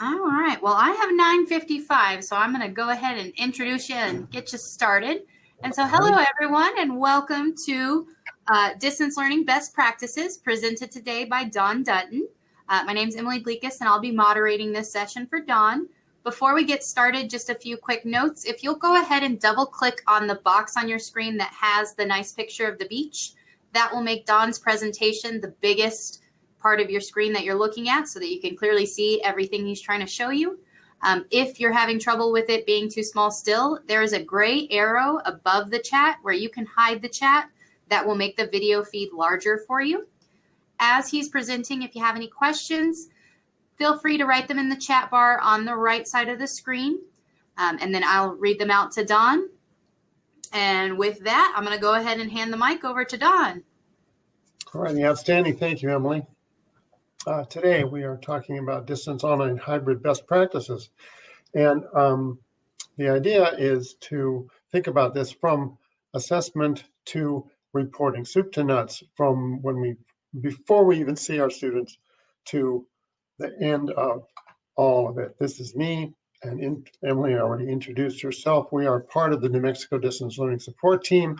All right. Well, I have 9:55, so I'm going to go ahead and introduce you and get you started. And so, hello, everyone, and welcome to Distance Learning Best Practices, presented today by Dawn Dutton. My name is Emily Gleekus, and I'll be moderating this session for Dawn. Before we get started, just a few quick notes. If you'll go ahead and double-click on the box on your screen that has the nice picture of the beach, that will make Dawn's presentation the biggest part of your screen that you're looking at so that you can clearly see everything he's trying to show you. If you're having trouble with it being too small still, there is a gray arrow above the chat where you can hide the chat. That will make the video feed larger for you. As he's presenting, if you have any questions, feel free to write them in the chat bar on the right side of the screen, and then I'll read them out to Dawn. And with that, I'm going to go ahead and hand the mic over to Dawn. All right, outstanding. Thank you, Emily. Today we are talking about distance online hybrid best practices. And the idea is to think about this from assessment to reporting, soup to nuts, from before we even see our students to the end of all of it. This is me, and Emily already introduced herself. We are part of the New Mexico Distance Learning Support Team,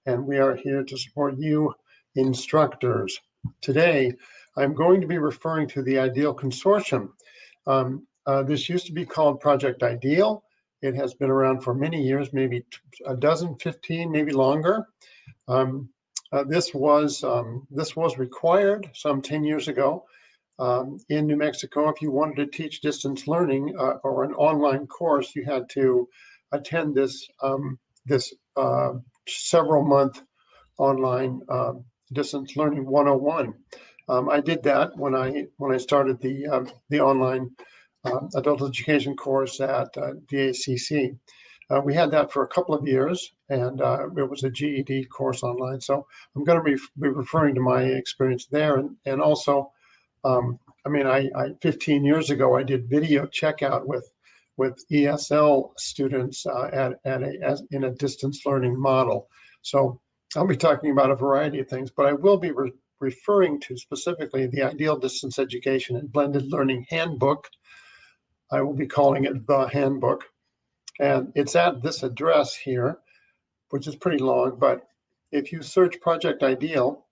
and we are here to support you instructors. Today, I'm going to be referring to the IDEAL Consortium. This used to be called Project IDEAL. It has been around for many years, maybe a dozen, 15, maybe longer. This was required some 10 years ago in New Mexico. If you wanted to teach distance learning or an online course, you had to attend this several-month online distance learning 101. I did that when I started the online adult education course at DACC. We had that for a couple of years, and it was a GED course online. So I'm going to be referring to my experience there, and also, 15 years ago I did video checkout with ESL students in a distance learning model. So I'll be talking about a variety of things, but I will be referring to specifically the Ideal Distance Education and Blended Learning Handbook. I will be calling it the handbook. And it's at this address here, which is pretty long, but if you search Project IDEAL,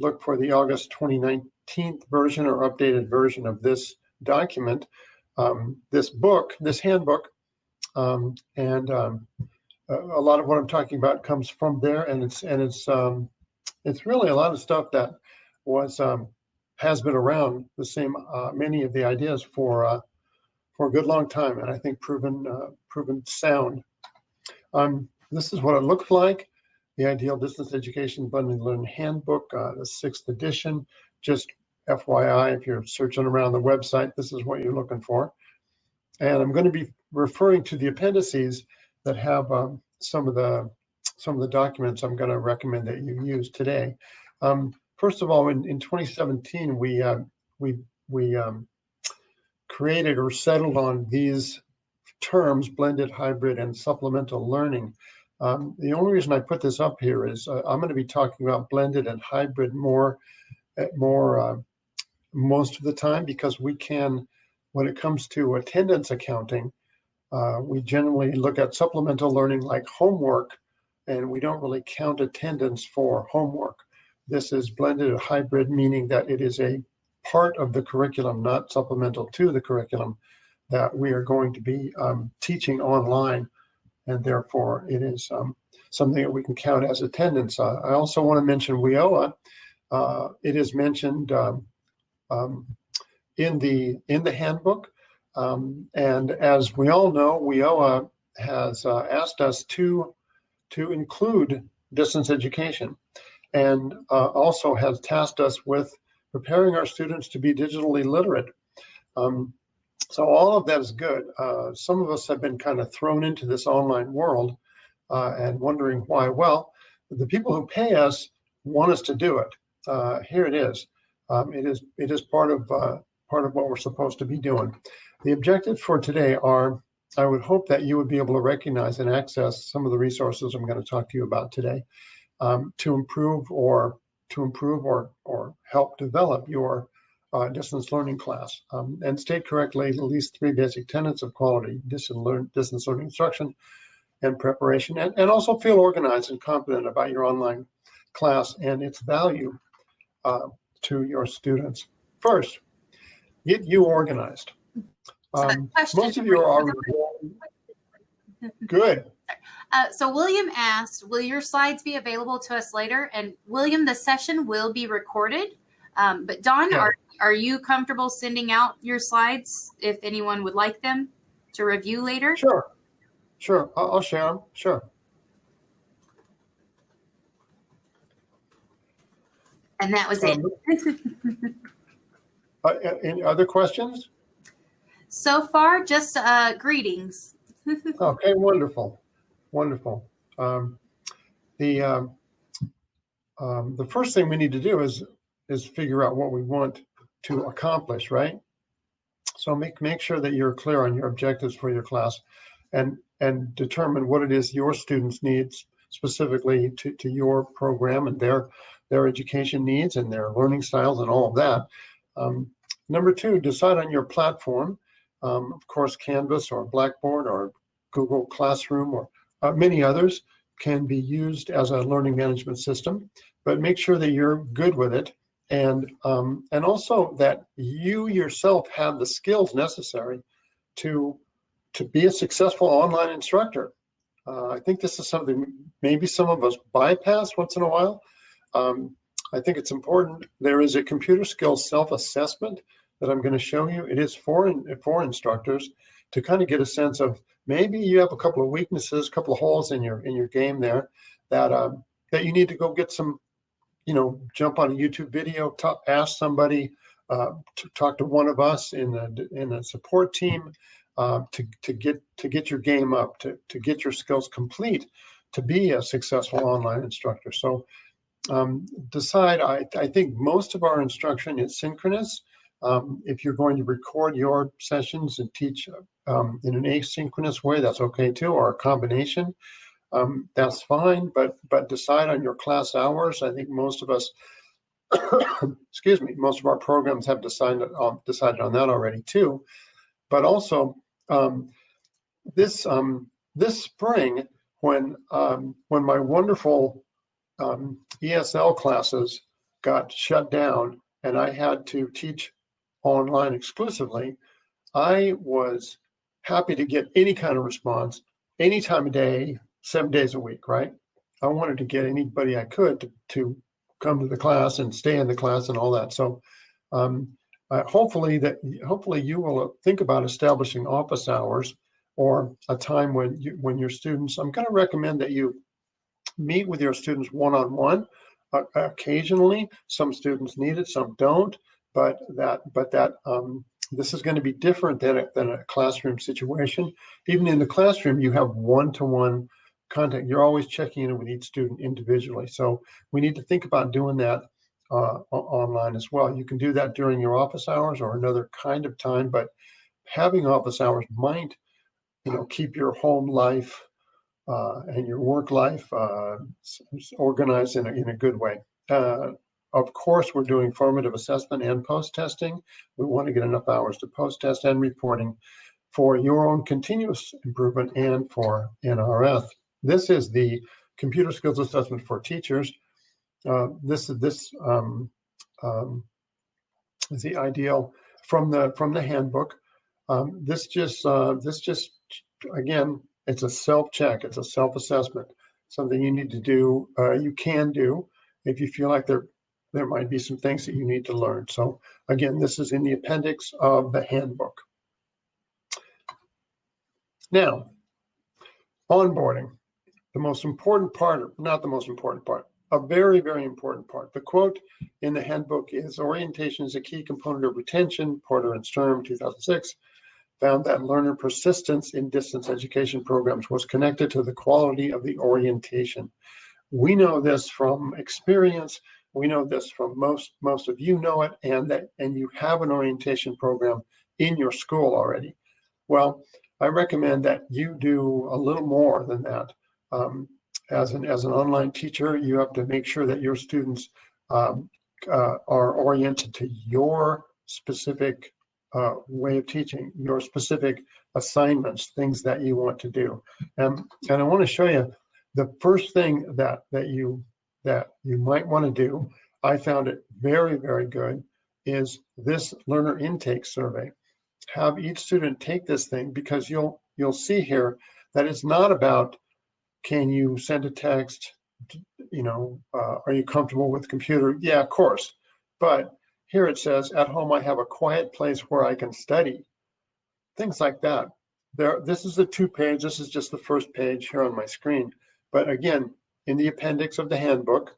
look for the August 2019 version or updated version of this document, this handbook, and a lot of what I'm talking about comes from there, and it's really a lot of stuff that has been around the same many of the ideas for a good long time, and I think proven sound. This is what it looks like. The Ideal Distance Education Blended Learning Handbook, the 6th edition. Just FYI, if you're searching around the website, this is what you're looking for. And I'm going to be referring to the appendices that have some of the documents I'm going to recommend that you use today. First of all, in 2017, we created or settled on these terms: blended, hybrid, and supplemental learning. The only reason I put this up here is I'm going to be talking about blended and hybrid more most of the time, because we can, when it comes to attendance accounting, we generally look at supplemental learning like homework, and we don't really count attendance for homework. This is blended or hybrid, meaning that it is a part of the curriculum, not supplemental to the curriculum, that we are going to be teaching online, and therefore it is something that we can count as attendance. I also want to mention WiFiA. It is mentioned in the handbook, and as we all know, WiFiA has asked us to include distance education, and also has tasked us with preparing our students to be digitally literate. So all of that is good. Some of us have been kind of thrown into this online world and wondering why. Well, the people who pay us want us to do it. Here it is. It is part of what we're supposed to be doing. The objectives for today are, I would hope that you would be able to recognize and access some of the resources I'm going to talk to you about today to improve or help develop your distance learning class. And state correctly at least 3 basic tenets of quality distance learning instruction and preparation, and also feel organized and confident about your online class and its value to your students. First, get you organized. Most of you are already good. So William asked, will your slides be available to us later? And William, the session will be recorded. But Dawn, Yeah. are you comfortable sending out your slides if anyone would like them to review later? Sure. I'll share them. Sure. And that was it. Any other questions? So far, just greetings. Okay, wonderful. The first thing we need to do is figure out what we want to accomplish, right? So make sure that you're clear on your objectives for your class, and determine what it is your students need specifically to your program and their education needs and their learning styles and all of that. Number 2, decide on your platform. Of course, Canvas or Blackboard or Google Classroom or many others can be used as a learning management system, but make sure that you're good with it, and also that you yourself have the skills necessary to be a successful online instructor. I think this is something maybe some of us bypass once in a while. I think it's important. There is a computer skills self-assessment that I'm going to show you. It is for instructors to kind of get a sense of maybe you have a couple of weaknesses, a couple of holes in your game there that you need to go get some, jump on a YouTube video, ask somebody, to talk to one of us in the support team, to get your game up, to get your skills complete, to be a successful online instructor. So decide. I think most of our instruction is synchronous. If you're going to record your sessions and teach in an asynchronous way, that's okay too, or a combination. That's fine, but decide on your class hours. I think most of us, excuse me, most of our programs have decided on that already too. But also this spring, when my wonderful ESL classes got shut down and I had to teach online exclusively, I was happy to get any kind of response, any time of day, 7 days a week, right? I wanted to get anybody I could to come to the class and stay in the class and all that. So hopefully you will think about establishing office hours or a time when your students, I'm going to recommend that you meet with your students one-on-one. Occasionally, some students need it, some don't, but this is going to be different than a classroom situation. Even in the classroom, you have one-to-one contact. You're always checking in with each student individually. So we need to think about doing that online as well. You can do that during your office hours or another kind of time, but having office hours might, keep your home life and your work life organized in a good way. Of course, we're doing formative assessment and post-testing. We want to get enough hours to post-test and reporting for your own continuous improvement and for NRF. This is the computer skills assessment for teachers. This is the ideal from the handbook. This just again, it's a self-check. It's a self-assessment. Something you need to do. You can do if you feel like there might be some things that you need to learn. So again, this is in the appendix of the handbook. Now, onboarding, the most important part, not the most important part, a very, very important part. The quote in the handbook is, orientation is a key component of retention. Porter and Sturm, 2006, found that learner persistence in distance education programs was connected to the quality of the orientation. We know this from experience. We know this from most of you know it, and you have an orientation program in your school already. Well, I recommend that you do a little more than that. As an online teacher, you have to make sure that your students are oriented to your specific way of teaching, your specific assignments, things that you want to do. And I want to show you the first thing that you might want to do. I found it very, very good, is this learner intake survey. Have each student take this thing, because you'll see here that it's not about, can you send a text, are you comfortable with the computer? Yeah, of course. But here it says, at home I have a quiet place where I can study. Things like that. This is the 2-page, this is just the first page here on my screen. But again, in the appendix of the handbook,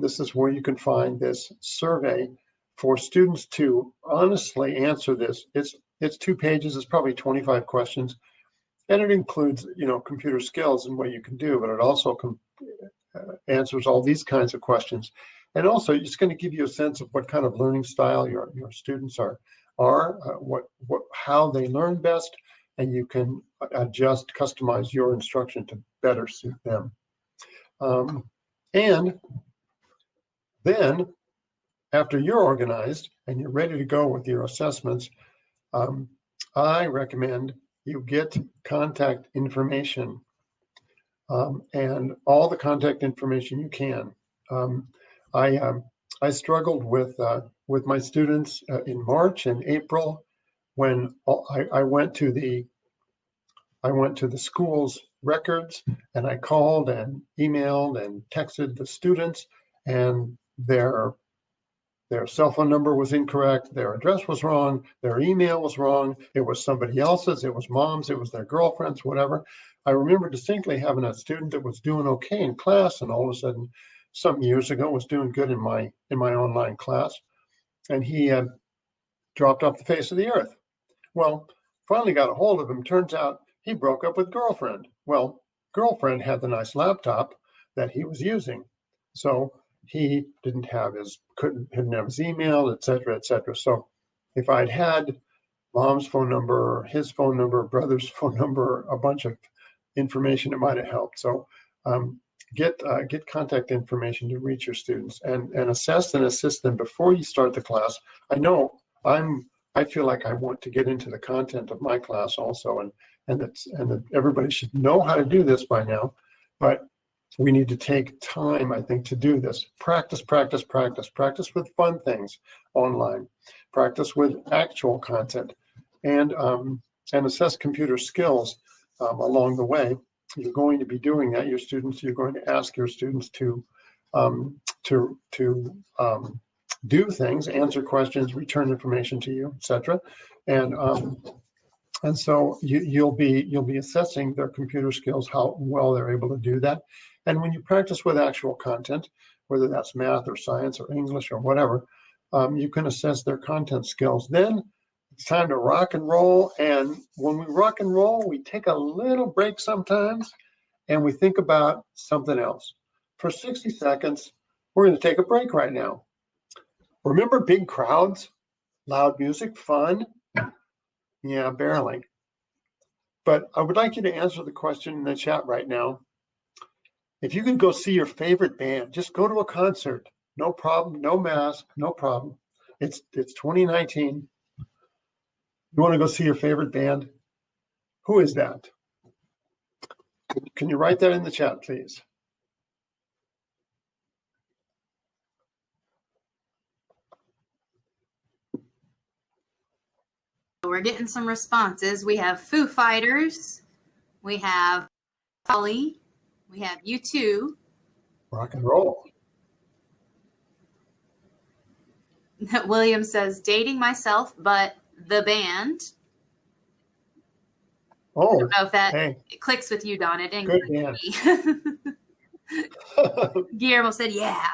this is where you can find this survey for students to honestly answer this. It's 2 pages, it's probably 25 questions, and it includes, computer skills and what you can do, but it also answers all these kinds of questions. And also, it's going to give you a sense of what kind of learning style your students are how they learn best, and you can customize your instruction to better suit them. And then, after you're organized and you're ready to go with your assessments, I recommend you get contact information, and all the contact information you can. I struggled with my students in March and April, when I went to the school's records, and I called and emailed and texted the students, and their cell phone number was incorrect, their address was wrong, their email was wrong, it was somebody else's, it was mom's, it was their girlfriend's, whatever. I remember distinctly having a student that was doing okay in class, and all of a sudden, some years ago, was doing good in my online class, and he dropped off the face of the earth. Well, finally got a hold of him. Turns out he broke up with girlfriend. Well, girlfriend had the nice laptop that he was using, so he didn't have his email, et cetera, et cetera. So if I'd had mom's phone number, his phone number, brother's phone number, a bunch of information, it might have helped. So get contact information to reach your students, and assess and assist them before you start the class. I know I feel like I want to get into the content of my class also, and that everybody should know how to do this by now, but we need to take time, I think, to do this. Practice with fun things online, practice with actual content, and assess computer skills along the way. You're going to be doing that. You're going to ask your students to do things, answer questions, return information to you, etc. And so you'll be assessing their computer skills, how well they're able to do that. And when you practice with actual content, whether that's math or science or English or whatever, you can assess their content skills. Then it's time to rock and roll. And when we rock and roll, we take a little break sometimes, and we think about something else. For 60 seconds, we're going to take a break right now. Remember big crowds, loud music, fun? Yeah, barely. But I would like you to answer the question in the chat right now. If you could go see your favorite band, just go to a concert. No problem, no mask, no problem. It's 2019. You want to go see your favorite band? Who is that? Can you write that in the chat, please? We're getting some responses. We have Foo Fighters, we have Holly, we have U2. Rock and roll. William says, dating myself, but the band. Oh, I don't know if that hey, clicks with you, Don. It didn't good click with me. Guillermo said, yeah.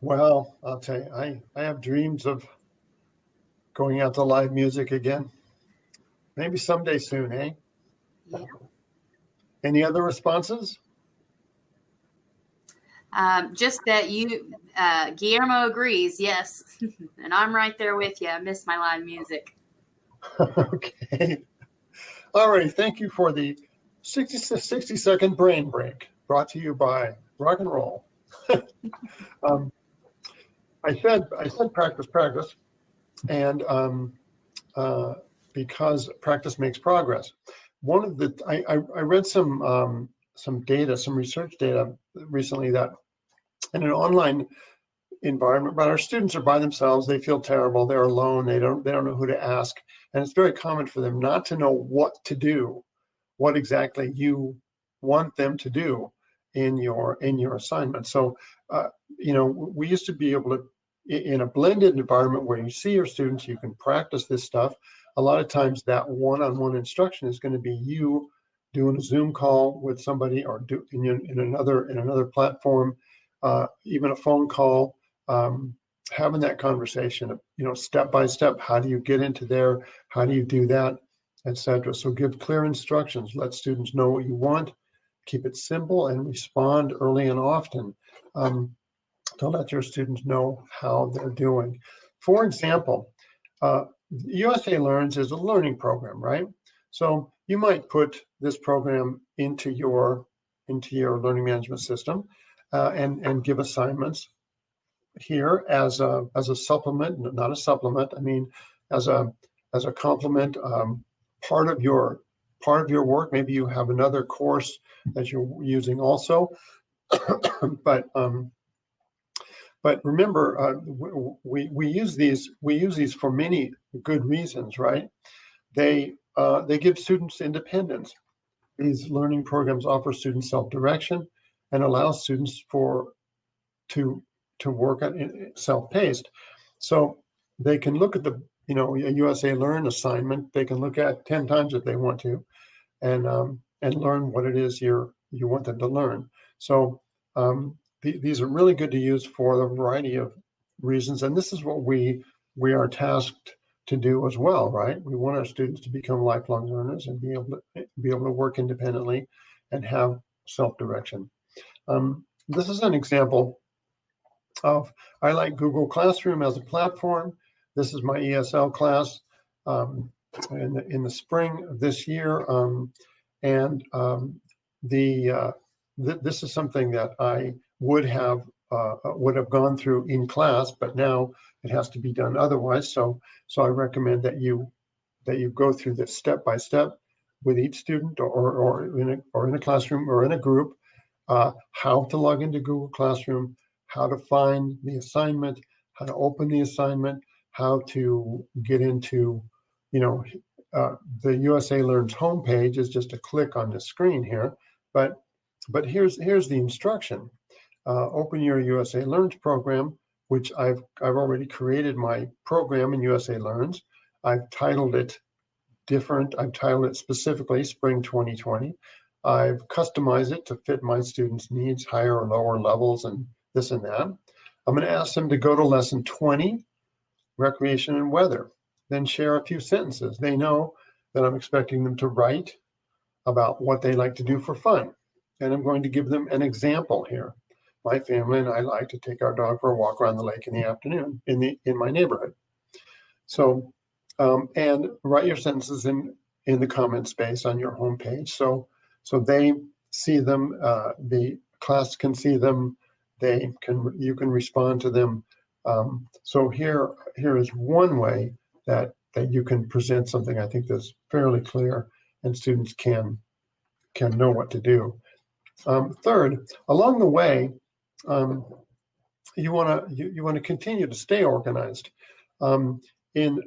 Well, I'll tell you, I have dreams of going out to live music again. Maybe someday soon, eh? Yeah. Any other responses? Just that Guillermo agrees, yes. And I'm right there with you. I miss my live music. Okay. All right. Thank you for the 60-second brain break, brought to you by rock and roll. I said practice, and because practice makes progress. One of the I read some data, some research data recently that in an online environment, but our students are by themselves. They feel terrible. They're alone. They don't know who to ask, and it's very common for them not to know what to do, what exactly you want them to do in your assignment. So, we used to be able to, in a blended environment where you see your students, you can practice this stuff. A lot of times that one-on-one instruction is going to be you doing a Zoom call with somebody, or in another platform, even a phone call, having that conversation, step by step. How do you get into there? How do you do that, etc. So give clear instructions. Let students know what you want. Keep it simple and respond early and often. To let your students know how they're doing. For example, USA Learns is a learning program, right? So you might put this program into your learning management system, and give assignments here as a supplement, not a supplement. I mean, as a complement, part of your work. Maybe you have another course that you're using also, but remember, we use these for many good reasons, right? They give students independence. These learning programs offer students self-direction and allow students to work on self-paced. So they can look at a USA Learn assignment. They can look at 10 times if they want to, and learn what it is you want them to learn. So these are really good to use for a variety of reasons, and this is what we are tasked to do as well, right? We want our students to become lifelong learners and be able to work independently and have self-direction. This is an example of, I like Google Classroom as a platform. This is my ESL class in the spring of this year, this is something that I would have gone through in class, but now it has to be done otherwise. So I recommend that you go through this step by step with each student, or in a classroom or in a group, how to log into Google Classroom, how to find the assignment, how to open the assignment, how to get into, the USA Learns homepage is just a click on the screen here, but here's the instruction. Open your USA Learns program, which I've already created my program in USA Learns. I've titled it different. I've titled it specifically Spring 2020. I've customized it to fit my students' needs, higher or lower levels, and this and that. I'm going to ask them to go to lesson 20, recreation and weather, then share a few sentences. They know that I'm expecting them to write about what they like to do for fun. And I'm going to give them an example here. My family and I like to take our dog for a walk around the lake in the afternoon in my neighborhood. So, and write your sentences in the comment space on your homepage. So they see them, the class can see them, you can respond to them. So here is one way that you can present something I think that's fairly clear, and students can know what to do. Third, along the way, you want to continue to stay organized. In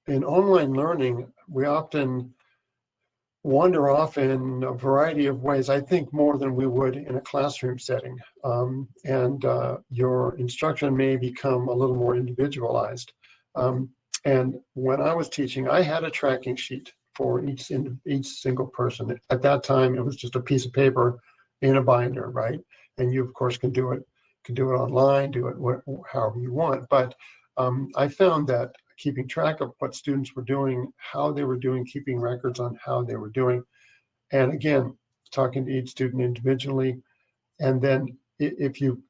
online learning, we often wander off in a variety of ways, I think more than we would in a classroom setting. And your instruction may become a little more individualized. And when I was teaching, I had a tracking sheet for each single person. At that time, it was just a piece of paper in a binder, right? And you, of course, can do it online, do it however you want. But I found that keeping track of what students were doing, how they were doing, keeping records on how they were doing, and again, talking to each student individually, and then if you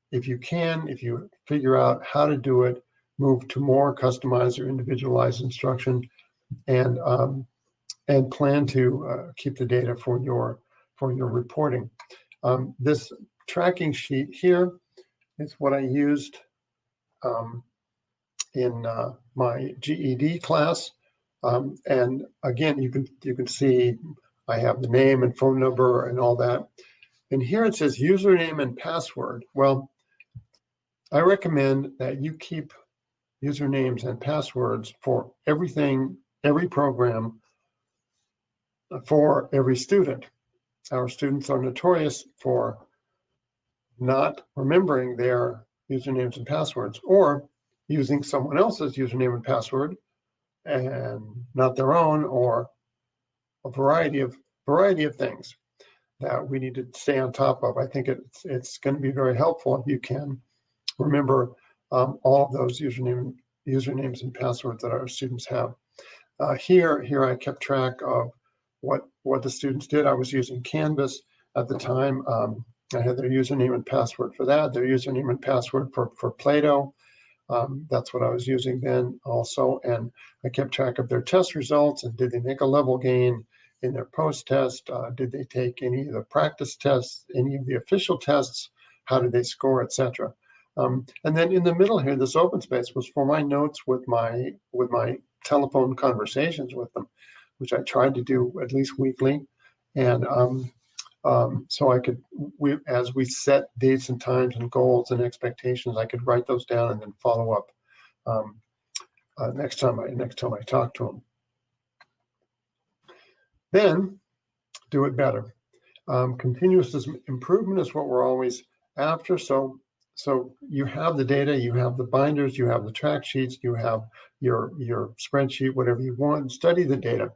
figure out how to do it, move to more customized or individualized instruction, and plan to keep the data for your reporting. This tracking sheet here is what I used in my GED class. And again, you can see I have the name and phone number and all that. And here it says username and password. Well, I recommend that you keep usernames and passwords for everything, every program, for every student. Our students are notorious for not remembering their usernames and passwords, or using someone else's username and password and not their own, or a variety of things that we need to stay on top of. I think it's going to be very helpful if you can remember all of those usernames and passwords that our students have. Here I kept track of what the students did. I was using Canvas at the time. I had their username and password for that, their username and password for Play-Doh. That's what I was using then also. And I kept track of their test results, and did they make a level gain in their post-test? Did they take any of the practice tests, any of the official tests? How did they score, etc. And then in the middle here, this open space was for my notes with my telephone conversations with them, which I tried to do at least weekly. And so I could, as we set dates and times and goals and expectations, I could write those down and then follow up next time I talk to them. Then do it better. Continuous improvement is what we're always after. So you have the data, you have the binders, you have the track sheets, you have your spreadsheet, whatever you want. Study the data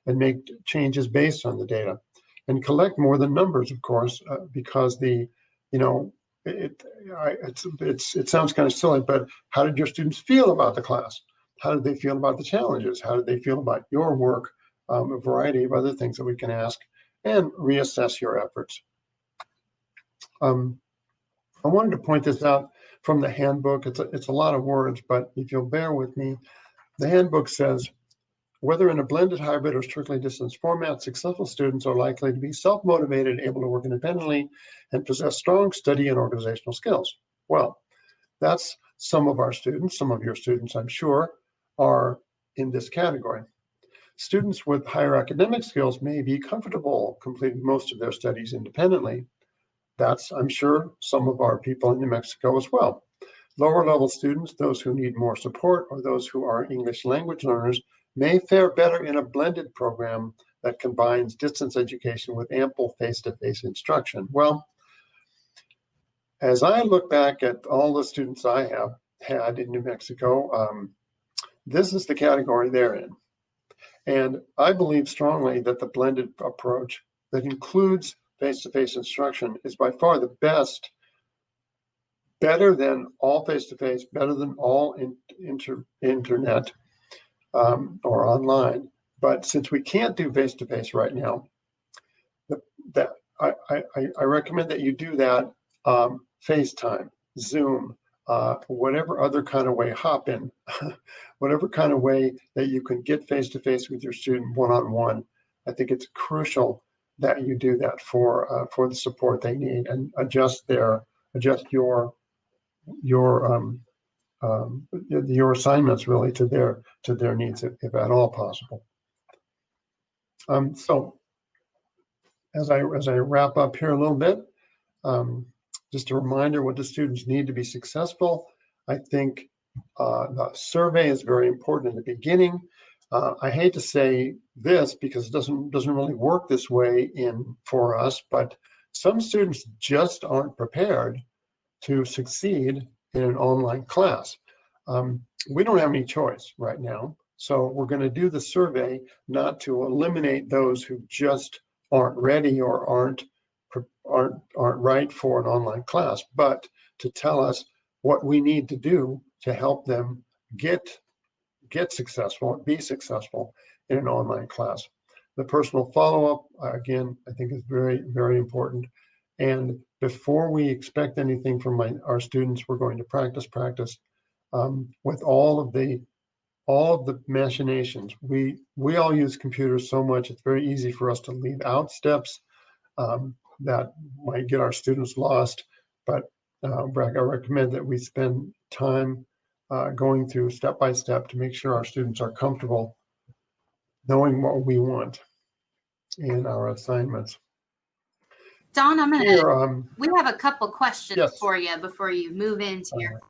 and make changes based on the data, and collect more than numbers, of course, because it sounds kind of silly, but how did your students feel about the class? How did they feel about the challenges? How did they feel about your work? A variety of other things that we can ask and reassess your efforts. I wanted to point this out from the handbook. It's a lot of words, but if you'll bear with me, the handbook says, whether in a blended, hybrid, or strictly distance format, successful students are likely to be self-motivated, able to work independently, and possess strong study and organizational skills. Well, that's some of our students. Some of your students, I'm sure, are in this category. Students with higher academic skills may be comfortable completing most of their studies independently. That's, I'm sure, some of our people in New Mexico as well. Lower level students, those who need more support, or those who are English language learners, may fare better in a blended program that combines distance education with ample face-to-face instruction. Well, as I look back at all the students I have had in New Mexico, this is the category they're in. And I believe strongly that the blended approach that includes face-to-face instruction is by far the best, better than all face-to-face, better than all internet or online. But since we can't do face-to-face right now, I recommend that you do that FaceTime, Zoom, whatever other kind of way, hop in, whatever kind of way that you can get face-to-face with your student one-on-one. I think it's crucial that you do that for the support they need, and adjust your assignments really to their needs, if at all possible. So as I wrap up here a little bit, just a reminder what the students need to be successful. I think the survey is very important in the beginning. I hate to say this because it doesn't really work this way for us, but some students just aren't prepared to succeed in an online class. We don't have any choice right now, so we're going to do the survey not to eliminate those who just aren't ready or aren't right for an online class, but to tell us what we need to do to help them get successful, be successful in an online class. The personal follow-up, again, I think is very, very important. And before we expect anything from our students, we're going to practice with all of the machinations. We all use computers so much, it's very easy for us to leave out steps. that might get our students lost. But I recommend that we spend time going through step by step to make sure our students are comfortable knowing what we want in our assignments. Don, Here, we have a couple questions yes. for you before you move into your.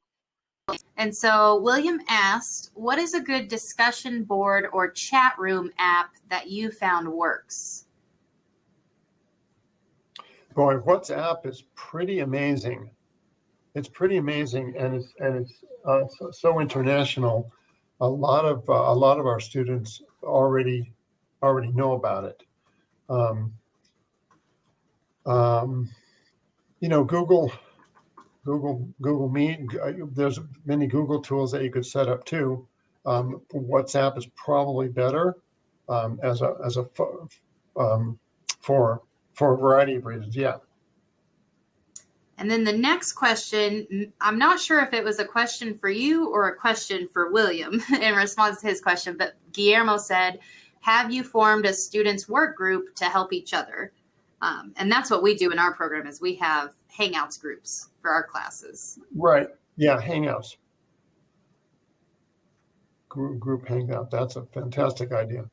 And so William asked, what is a good discussion board or chat room app that you found works? Boy, WhatsApp is pretty amazing. It's pretty amazing, and it's so international. A lot of our students already know about it. You know, Google Meet. There's many Google tools that you could set up too. WhatsApp is probably better for a variety of reasons. Yeah. And then the next question, I'm not sure if it was a question for you or a question for William in response to his question, but Guillermo said, have you formed a students work group to help each other? And that's what we do in our program is we have Hangouts groups for our classes. Right. Yeah. Hangouts. Group Hangout. That's a fantastic idea.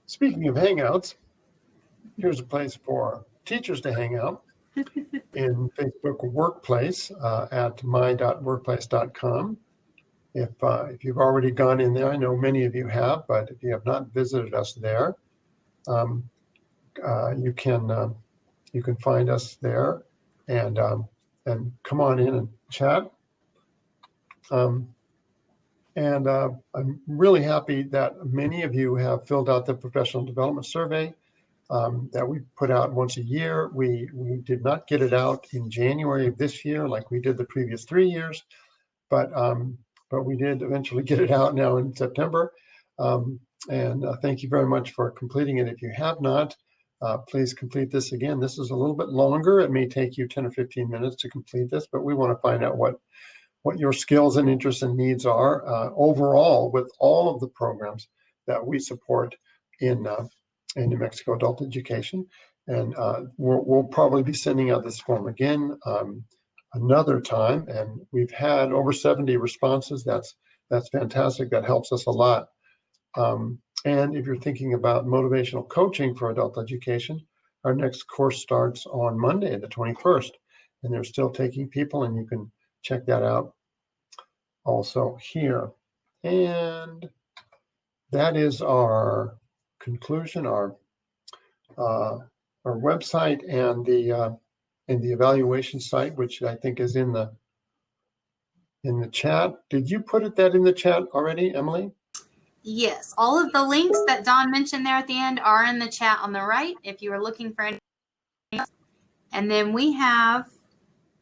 Speaking of Hangouts, here's a place for teachers to hang out in Facebook Workplace at my.workplace.com. If you've already gone in there, I know many of you have, but if you have not visited us there, you can find us there and come on in and chat. I'm really happy that many of you have filled out the professional development survey that we put out once a year. We did not get it out in January of this year like we did the previous 3 years, but we did eventually get it out now in September. Thank you very much for completing it. If you have not, please complete this again. This is a little bit longer. It may take you 10 or 15 minutes to complete this, but we want to find out what your skills and interests and needs are overall with all of the programs that we support in New Mexico adult education. And we'll probably be sending out this form again another time. And we've had over 70 responses. That's fantastic. That helps us a lot. And if you're thinking about motivational coaching for adult education, our next course starts on Monday, the 21st. And they're still taking people, and you can check that out also here. And that is our conclusion, our website and the evaluation site, which I think is in the chat. Did you put that in the chat already, Emily? Yes, all of the links that Don mentioned there at the end are in the chat on the right if you are looking for anything else. And then we have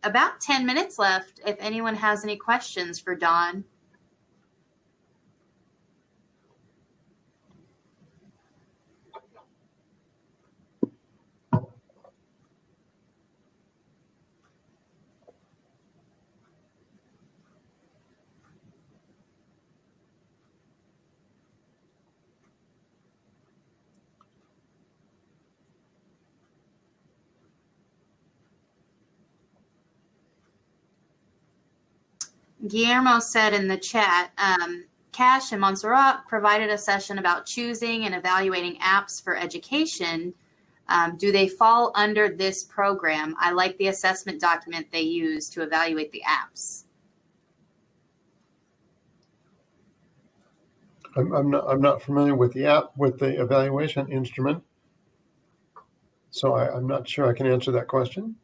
about 10 minutes left if anyone has any questions for Don. Guillermo said in the chat, Cash and Montserrat provided a session about choosing and evaluating apps for education. Do they fall under this program? I like the assessment document they use to evaluate the apps. I'm not familiar with the app, with the evaluation instrument, so I'm not sure I can answer that question.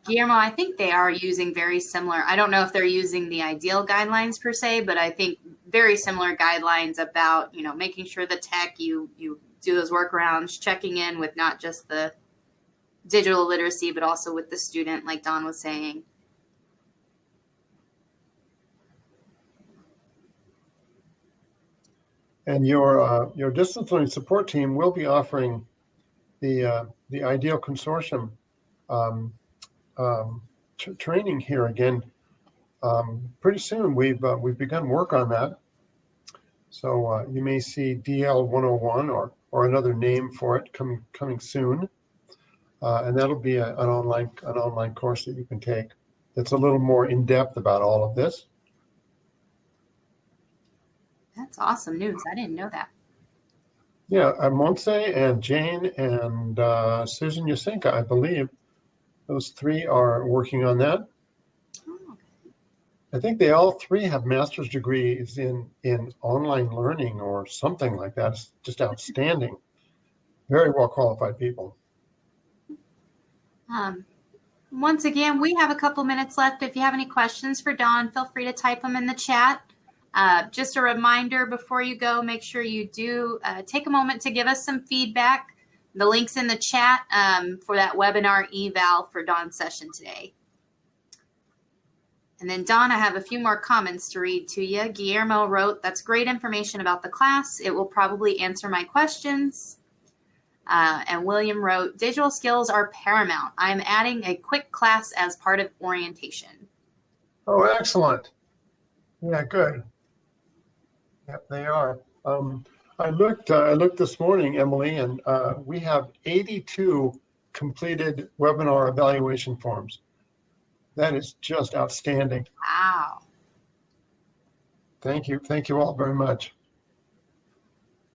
Guillermo, I think they are using very similar. I don't know if they're using the ideal guidelines per se, but I think very similar guidelines about, making sure the tech, you do those workarounds, checking in with not just the digital literacy, but also with the student, like Don was saying. And your distance learning support team will be offering the Ideal Consortium training here again pretty soon. We've begun work on that, So you may see DL 101 or another name for it coming soon. And that'll be an online course that you can take. That's a little more in depth about all of this. That's awesome news. I didn't know that. Yeah, Montse and Jane and Susan Yasinka, I believe, those three are working on that. Oh, okay. I think they all three have master's degrees in online learning or something like that. It's just outstanding. Very well qualified people. Once again, we have a couple minutes left. If you have any questions for Dawn, feel free to type them in the chat. Just a reminder before you go, make sure you do take a moment to give us some feedback. The link's in the chat for that webinar eval for Dawn's session today. And then Dawn, I have a few more comments to read to you. Guillermo wrote, "That's great information about the class. It will probably answer my questions." And William wrote, "Digital skills are paramount. I'm adding a quick class as part of orientation." Oh, excellent. Yeah, good. Yep, they are. I looked this morning, Emily, and we have 82 completed webinar evaluation forms. That is just outstanding. Wow. Thank you all very much.